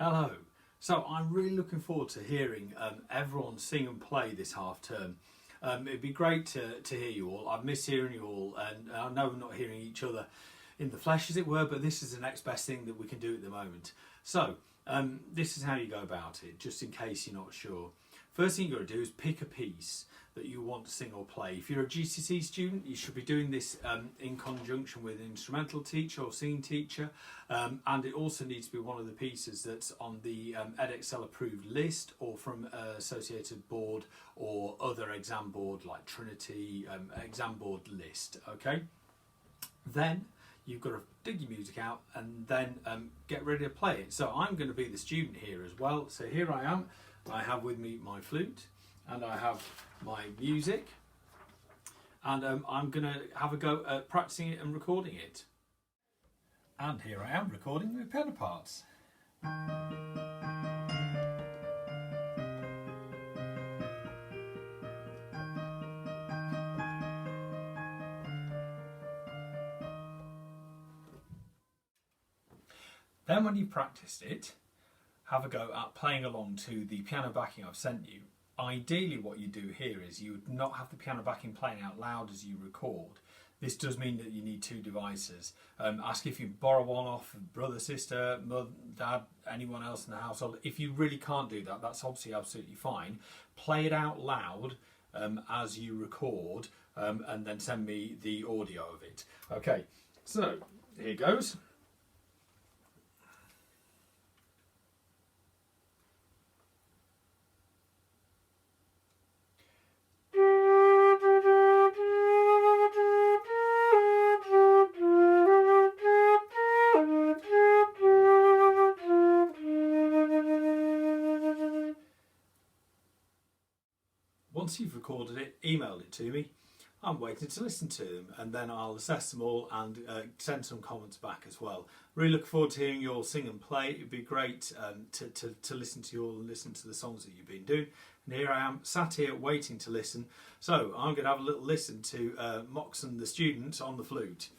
Hello. So I'm really looking forward to hearing everyone sing and play this half term. It'd be great to hear you all. I've missed hearing you all, and I know we're not hearing each other in the flesh, as it were, but this is the next best thing that we can do at the moment. So this is how you go about it, just in case you're not sure. First thing you've got to do is pick a piece that you want to sing or play. If you're a GCSE student, you should be doing this in conjunction with an instrumental teacher or singing teacher, and it also needs to be one of the pieces that's on the Edexcel approved list or from an associated board or other exam board like Trinity exam board list. Okay, then you've got to dig your music out and then get ready to play it. So I'm going to be the student here as well. So here I am. I have with me my flute and I have my music, and I'm going to have a go at practicing it and recording it. And here I am recording with piano parts. Then when you've practiced it, have a go at playing along to the piano backing I've sent you. Ideally what you do here is you would not have the piano backing playing out loud as you record. This does mean that you need two devices. Ask if you borrow one off brother, sister, mother, dad, anyone else in the household. If you really can't do that, that's obviously absolutely fine. Play it out loud as you record and then send me the audio of it. Okay, so here goes. Once you've recorded it, email it to me. I'm waiting to listen to them, and then I'll assess them all and send some comments back as well. Really look forward to hearing you all sing and play. It'd be great to listen to you all and listen to the songs that you've been doing. And here I am, sat here waiting to listen. So I'm going to have a little listen to Moxon the student on the flute.